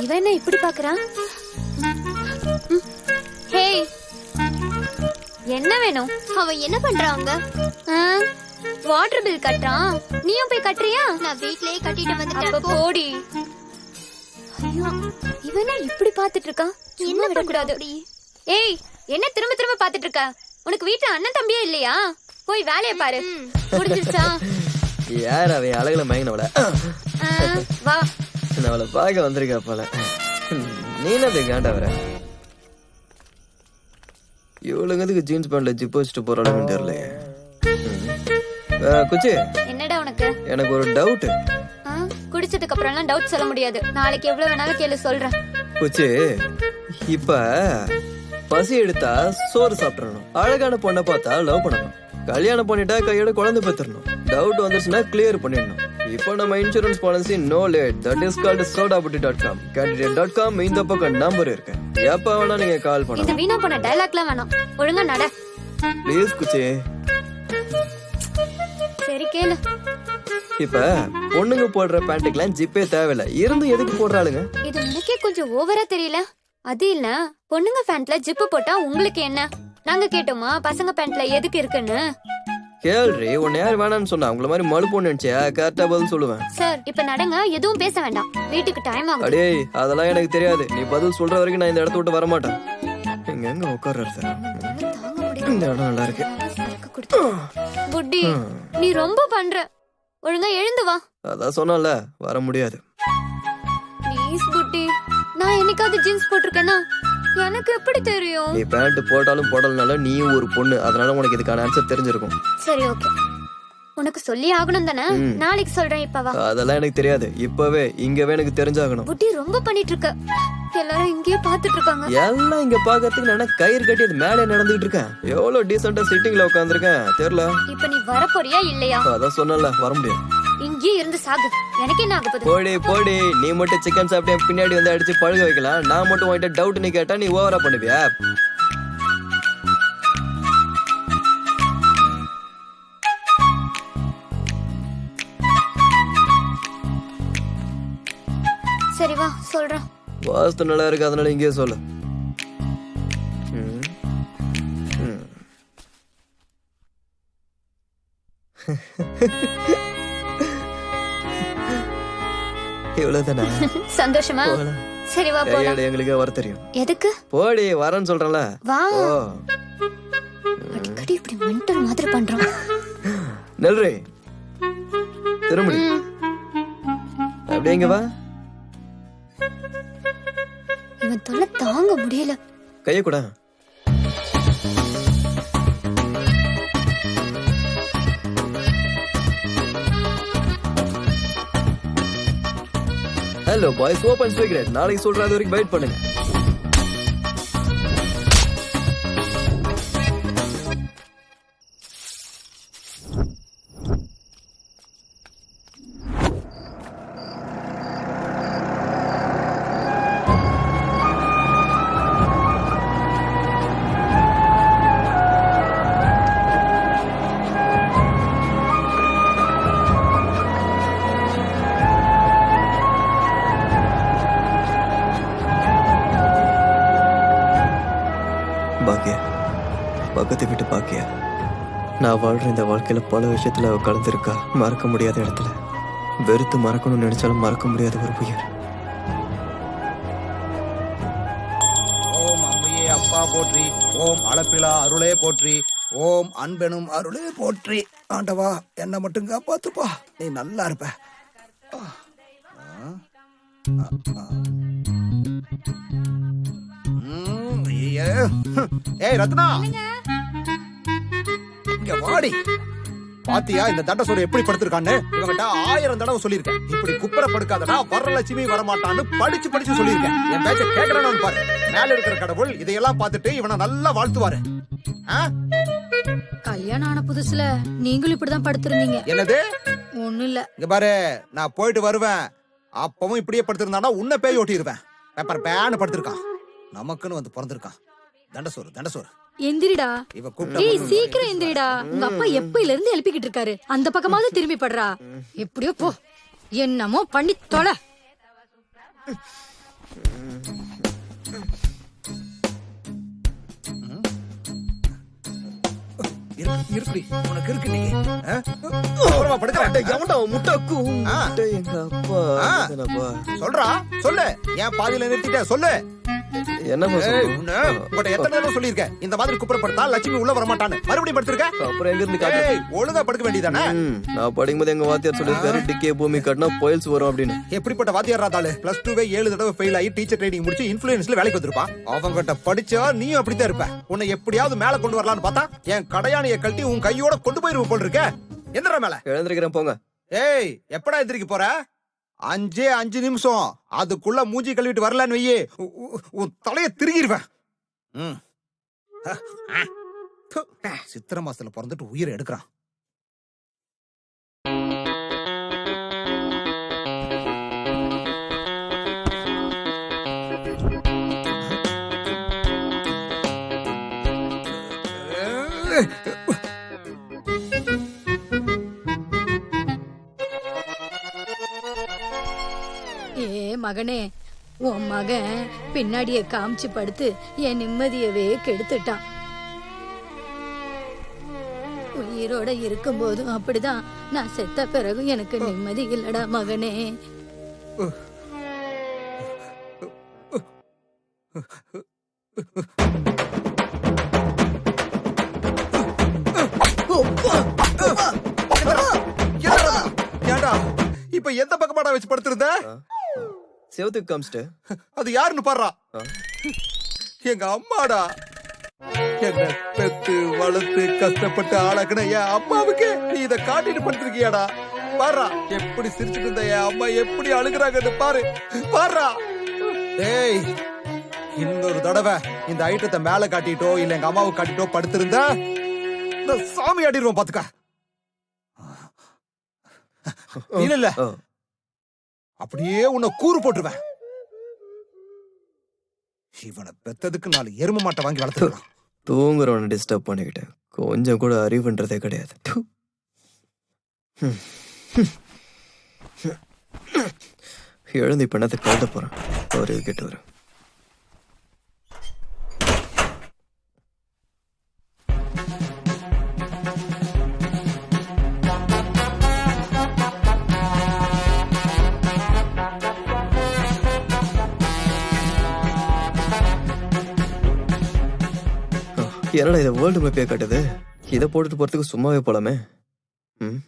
இவன் என்ன இப்படி பாக்குறான்? ஹே, என்ன வேணும்? அவன் என்ன பண்றாங்க? வாட்டர் பில் கட்டுறான். நீயும் போய் கட்டுறியா? நான் வீட்லயே கட்டிட்டு அப்ப வந்துட்டேன். போடி. ஐயோ, இவன் என்ன இப்படி பாத்துட்டு இருக்கான்? என்ன சும்மா விடக்கூடாது. பண்றாடி? ஏய், என்ன திரும்ப திரும்ப பாத்துட்டு இருக்க? உனக்கு வீட்டுல அண்ணன் தம்பியே இல்லையா? போய் வேலைய பாரு. முடிஞ்சிருச்சா? யார் அவன் அழகுல மயங்கினவள? வா. நான் அவளை பார்க்க வந்திருக்கா போல. நீ என்ன கேண்டா வர? இவளுக்கு ஜீன்ஸ் பேண்ட்ல ஜிப் வச்சுட்டு போறாளுன்னு தெரியல. குச்சி, என்னடா உனக்கு? எனக்கு ஒரு டவுட். குடிச்சதுக்கு அப்புறம் எல்லாம் டவுட் சொல்ல முடியாது. நாளைக்கு எவ்வளவு வேணாலும் கேளு, சொல்றேன். குச்சி, இப்ப பசி எடுத்தா சோறு சாப்பிடணும். அழகான பொண்ணை பார்த்தா லவ் பண்ணணும். கல்யாணம் பண்ணிட்டா கையோட குழந்தை பெற்றுறணும். டவுட் வந்துருச்சுன்னா கிளியர் பண்ணிடணும். இப்போ நம்ம insurance policy no late, that is called sodabutti.com. candidate.com இந்த பக்கம் நம்பர் இருக்கு. எப்ப வேணா நீங்க கால் இந்த பண்ணலாம். வீணா போன டயலாக்லாம் வேணாம், ஒழுங்கா நட. ப்ளீஸ் குச்சி. சரி கேளு. இப்ப பொண்ணுங்க போடுற பேண்ட்டுக்கெல்லாம் ஜிப்பே தேவையில்ல, இருந்து எதுக்கு போடுறாளுங்க? இது உனக்கே கொஞ்சம் ஓவரா தெரியல? அது இல்ல, பொண்ணுங்க பேண்ட்ல ஜிப்பு போட்டா உங்களுக்கு என்ன? நாங்க கேட்டோமா பசங்க பேண்ட்ல எதுக்கு இருக்குன்னு? கேள்றி, உன்னை யார் வேணான்னு சொன்னா? உங்களை மாதிரி மழு பொண்ணு நினைச்சியா? கரெக்டா பதில் சொல்லுவேன். சார், இப்ப நடங்க, எதுவும் பேச வேண்டாம். வீட்டுக்கு டைம் ஆகும். அடே, அதெல்லாம் எனக்கு தெரியாது. நீ பதில் சொல்ற வரைக்கும் நான் இந்த இடத்த விட்டு வர மாட்டேன். எங்க உட்கார்றது? இந்த இடம் நல்லா இருக்கு. புட்டி, நீ ரொம்ப பண்ற. ஒழுங்கா எழுந்து வா. அதான் சொன்னல, வர முடியாது. ப்ளீஸ் புட்டி, நான் என்னைக்காவது ஜீன்ஸ் போட்டிருக்கேனா? எனக்கு எப்படி தெரியும்? நீ பேண்ட் போட்டாலும் போடலனாலும் நீயும் ஒரு பொண்ணு, அதனால உனக்கு இதுக்கான ஆன்சர் தெரிஞ்சிருக்கும். சரி, ஓகே. உனக்கு சொல்லி ஆகணும் தானே? நாளைக்கு சொல்றேன், இப்ப வா. அதெல்லாம் எனக்கு தெரியாது, இப்பவே இங்கவே எனக்கு தெரிஞ்சாகணும். புட்டி ரொம்ப பண்ணிட்டு இருக்க. எல்லாரும் இங்கேயே பாத்துட்டு இருக்காங்க. எல்லாம் இங்க பாக்கிறதுக்கு நான் கயிறு கட்டி அது மேலே நடந்துகிட்டு இருக்கேன். எவ்வளவு டீசெண்டா சிட்டிங்ல உட்காந்துருக்கேன் தெரியல. இப்ப நீ வர போறியா இல்லையா? அதான் சொன்னல, வர முடியாது. இங்கே இருந்து சாகு, எனக்கு என்ன ஆக போகுது? போடி போடி, நீ மட்டும் சிக்கன் சாப்பிட்டேன் பின்னாடி வந்து அடிச்சு பழுக வைக்கலாம். நான் மட்டும் உன்கிட்ட டவுட் நீ கேட்டா நீ ஓவரா பண்ணுவியா? சரி வா, சொல்றேன். வாஸ்து நல்லா இருக்கு, அதனால இங்கேயே சொல்லு. இவ்வளவுதானா? சந்தோஷமா? சரி வா போலாம். கையாடு எங்களுக்கு வர தெரியும். எதுக்கு? போடி, வரேன்னு சொல்றேன்ல. வா. ஓ, அடிக்கடி இப்படி மென்டல் மாதிரி பண்றான். நெல்றி திரும்பி அப்படியே இங்க வா. இவன் தொல்லை தாங்க முடியல. கைய கூட. Hello boys, open secret. நாளைக்கு சொல்ற அது வரைக்கும் வெயிட் பண்ணுங்க. பாக்கியா, பக்கத்து வீட்டு பாக்கியா, நான் வாழ்ற இந்த வாழ்க்கையில பல விஷயத்துல அவ கலந்துருக்கா. மறக்க முடியாத இடத்துல, வெறுத்து மறக்கணும்னு நினைச்சாலும் மறக்க முடியாத ஒரு உயிர். ஓம் அம்மையே அப்பா போற்றி, ஓம் அளப்பிலா அருளே போற்றி, ஓம் அன்பெனும் அருளே போற்றி. ஆண்டவா, என்ன மட்டும் காப்பாத்துப்பா, நீ நல்லா இருப்ப. ஏய் ரத்னா, இங்க வாடி. பாத்தியா இந்த தண்டசோறு எப்படி படுத்திருக்கான்னு? இவங்கிட்ட 1000 தடவை சொல்லியிருக்கேன், இப்படி குப்பரை படுக்காதடா, வரலட்சுமி வரமாட்டான்னு படிச்சு படிச்சு சொல்லியிருக்கேன். என் பேச்ச கேட்கறானு பாரு. மேல இருக்கிற கடவுள் இதையெல்லாம் பார்த்துட்டு இவனை நல்லா வாழ்த்துவாரு. கல்யாணம் ஆன புதுசுல நீங்களும் இப்படிதான் படுத்திருந்தீங்க. என்னது? ஒண்ணும் இல்ல. இங்க பாரு, நான் போயிட்டு வருவேன். அப்பவும் இப்படியே படுத்திருந்தானா உன்னை பேய் ஓட்டிடுவேன். பேப்பர் பேன்னு படுத்திருக்கான். நமக்குன்னு வந்து பிறந்திருக்கான். தண்டசோறு தண்டசோறு. எந்திரிடா. இவ கூப்பிட்டா ஏய் சீக்கிரம் எந்திரிடா. உங்க அப்பா எப்பயில இருந்து எழுப்பிக்கிட்டு இருக்காரு. அந்த பக்கமாவது திரும்பி படுறா. எப்படியோ போ, என்னமோ பண்ணி தொலை. இருக்குடி உனக்கு இருக்கு நீ அப்புறமா படுக்க எவன்டா முட்டாக்கு ஆ. எங்க அப்பா ஆ. என்னப்பா? சொல்றா சொல்லு ஏன் பாதியில நிறுத்திட்ட சொல்லு என்னப்பா ஏய், சொல்லணும்? உன்கிட்ட எத்தனை தடவை சொல்லியிருக்கேன் இந்த மாதிரி குப்புறப்படுத்தா லட்சுமி உள்ள வர மாட்டான்னு மறுபடியும் படுத்திருக்க அப்புறம் எங்க இருந்து காட்டு ஏய், ஒழுங்கா படுக்க வேண்டியதானே நான் படிக்கும்போது எங்க வாத்தியார் சொல்லியிருக்காரு டிக்கே பூமி கட்டினா புயல்ஸ் வரும் அப்படின்னு எப்படிப்பட்ட வாத்தியார் தாளு பிளஸ் 2 7 தடவை ஃபெயில் ஆகி டீச்சர் ட்ரைனிங் முடிச்சு இன்ஃபுளுன்ஸ்ல வேலைக்கு வந்திருப்பான் அவங்கிட்ட படிச்சா நீயும் அப்படித்தான் இருப்ப உன்னை எப்படியாவது மேல கொண்டு வரலாம்னு பார்த்தா என் கடையானிய கழட்டி உன் கையோட கொண்டு போயிருவ போல் இருக்க எந்திர மேல எழுந்திருக்கிறேன் போங்க. ஏய் எப்படா எந்திரிக்க போற 5 நிமிஷம் அதுக்குள்ள மூஞ்சி கழுவிட்டு வரலன்னு வையே உன் தலைய திருகிருவேன் ம். ப்பு, சித்திரை மாசத்துல பிறந்துட்டு உயிரை எடுக்கிறான் ஏ மகனே, உன் மகன் பின்னாடியே காமிச்சு படுத்து என் நிம்மதியவே கெடுத்துட்டான். உயிரோட இருக்கும்போதும் அப்படிதான், நான் செத்த பிறகும் எனக்கு நிம்மதி இல்லடா மகனே. ஏண்டா இப்ப எந்த பக்கமாடா வச்சு படுத்திருந்த செவத்துக்கு காமிச்சிட்டு அது யாருன்னு பாடுறா எங்க அம்மாடா என்ன பெத்து வளர்த்து கஷ்டப்பட்டு ஆளாக்குன என் அம்மாவுக்கு நீ இத காட்டிட்டு படுத்திருக்கியாடா பாருடா எப்படி சிரிச்சுட்டு இருந்த என் அம்மா எப்படி அழுகுறாங்கன்னு பாரு பாருடா ஏய் இன்னொரு தடவை இந்த ஐட்டத்தை மேல காட்டிட்டோ இல்ல எங்க அம்மாவுக்கு காட்டிட்டோ படுத்திருந்தா இந்த சாமி ஆடிடுவோம் பாத்துக்க இல்ல ஆ. அப்படியே உன்னை கூறு போட்டுருவேன் இவனை பெத்ததுக்கு 4 எரும மாட்டை வாங்கி வளர்த்துக்கலாம் தூங்குறவனை டிஸ்டர்ப் பண்ணிக்கிட்டேன் கொஞ்சம் கூட அறிவுன்றதே கிடையாது. து. எழுந்து இப்ப என்னத்தை கழுத போறேன் ஒரு கிட்ட வர என்னடா இதை வேர்ல்டு மேப்பே காட்டுது இதை போட்டுட்டு போறதுக்கு சும்மாவே போலாமே. ம்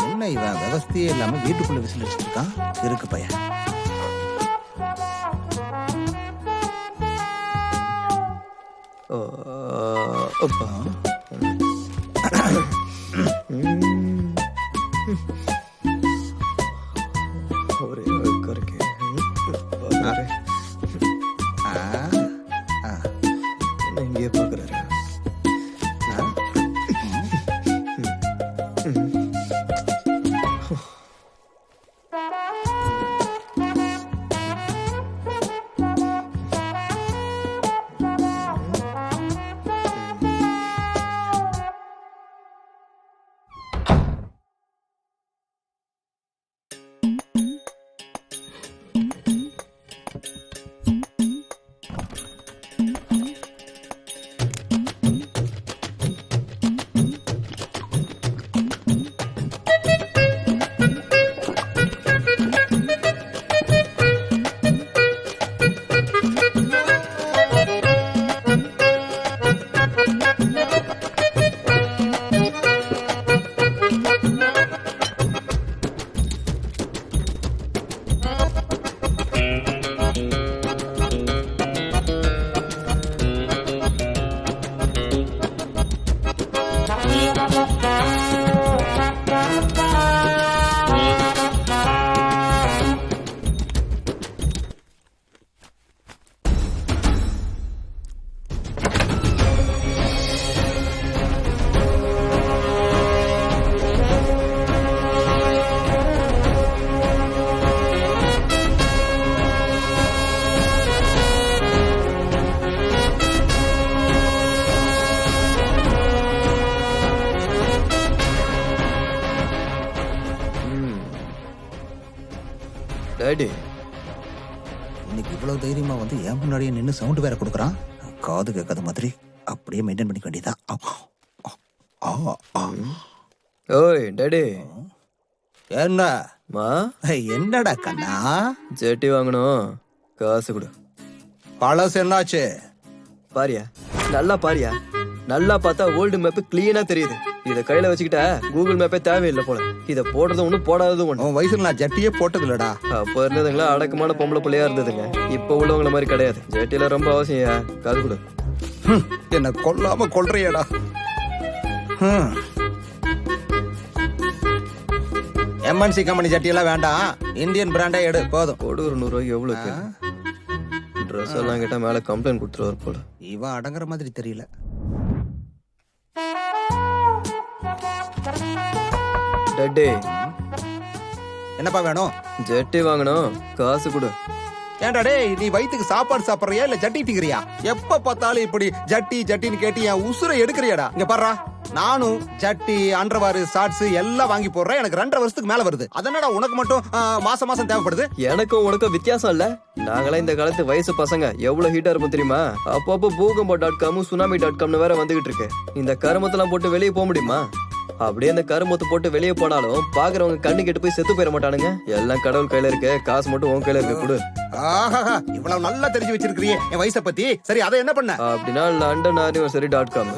என்ன இவன் விவஸ்தையே இல்லாம வீட்டுக்குள்ள விசில் அடிச்சிருக்கான் இருக்கு பையன் ஓ, அப்பா. ஒரே அழுக்கா இருக்கே. பாக்குறாரு. என்ன இங்கேயே பாக்குறாரு. டாடி இன்னைக்கு இவ்வளவு தைரியமா வந்து என் முன்னாடியே நின்னு சவுண்ட் வேற கொடுக்குறான். காது கேட்காத மாதிரி அப்படியே மெயின்டைன் பண்ணிக்க வேண்டியதான். ஓய் டாடி என்ன மா என்னடா கண்ணா? ஜெட்டி வாங்கணும், காசு கொடு. பழசு என்னாச்சு? பாரியா, நல்லா பாரியா. நல்லா பார்த்தா ஓல்டு மேப் கிளீனா தெரியுது. இத கையில வச்சுக்கிட்டா கூகுள் மேப்பே தேவையில்லை போல. இத போடுறது ஒண்ணு போடாதது ஒண்ணு. உன் வயசுல நான் ஜட்டியே போட்டது இல்லடா. அப்ப இருந்ததுங்களா அடக்கமான பொம்பளை பிள்ளையா இருந்ததுங்க. இப்ப உள்ளவங்கள மாதிரி கிடையாது. ஜெட்டில ரொம்ப அவசியம். காசு கொடு. என்ன கொல்லாம கொல்றியடா. எம்என்சி கம்பெனி ஜட்டியெல்லாம் வேண்டாம், இந்தியன் பிராண்டே எடு போதும். கொடு. ஒரு 100 ரூபாய்க்கு எவ்வளவு? ட்ரெஸ் எல்லாம் கேட்டா மேல கம்ப்ளைண்ட் கொடுத்துருவாரு போல. இவன் அடங்குற மாதிரி தெரியல. டாடி என்னப்பா வேணும்? ஜெட்டி வாங்கணும், காசு கொடு. ஏன்டா டேய், நீ வயித்துக்கு சாப்பாடு சாப்பிடுறியா இல்ல ஜட்டி திங்கிறியா? எப்ப பார்த்தாலும் இப்படி ஜட்டி ஜட்டின்னு கேட்டு என் உசுரை எடுக்கிறியாடா. இங்க பாருடா, நானும் ஜட்டி அண்டர்வார் ஷார்ட்ஸ் எல்லாம் வாங்கி போடுறேன். எனக்கு 2.5 வருஷத்துக்கு மேல வருது. அதனடா உனக்கு மட்டும் மாசம் மாசம் தேவைப்படுது? எனக்கும் உனக்கும் வித்தியாசம் இல்ல. நாங்களாம் இந்த காலத்து வயசு பசங்க எவ்வளவு ஹீட்டா இருப்போம் தெரியுமா? அப்பப்போ பூகம்பம்.com சுனாமி.comனு வேற வந்துகிட்டு இருக்கு. இந்த கருமத்தெல்லாம் போட்டு வெளியே போக முடியுமா? அப்படியே அந்த கருமத்தை போட்டு வெளியே போனாலும் பாக்குறவங்க கண்ணு கெட்டு போய் செத்து போயிட மாட்டானுங்க. எல்லாம் கடவுள் கையில இருக்கு, காசு மட்டும் உன் கையில இருக்க கொடு. ஆஹா, இவ்வளவு நல்லா தெரிஞ்சு வச்சிருக்கிறியே என் வயசை பத்தி. சரி, அதை என்ன பண்ண? அப்படின்னா லண்டன் anniversary.com.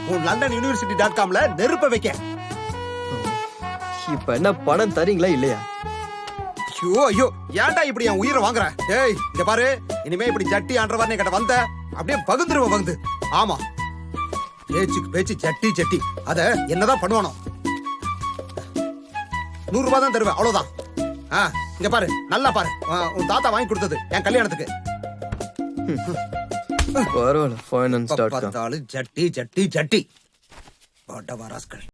உன் லண்டன் யூனிவர்சிட்டி.comல நெருப்ப வைக்க. இப்ப என்ன பணம் தரீங்களா இல்லையா? ஐயோ ஐயோ, ஏன்டா இப்படி என் உயிரை வாங்குற? ஏய் இங்க பாரு, இனிமே இப்படி ஜட்டி ஆண்டவார்னு கிட்ட வந்த அப்படியே பகுந்துருவ பகுந்து. ஆமா, பேச்சுக்கு பேச்சு ஜட்டி ஜட்டி. அத என்னதான் பண்ணுவானோ? 100 ரூபாய் தான் தருவேன், அவ்வளவுதான். இங்க பாரு, நல்லா பாரு. உன் தாத்தா வாங்கி கொடுத்தது என் கல்யாணத்துக்கு. பரவாயில்ல, finance.com. ஜட்டி ஜட்டி ஜட்டி.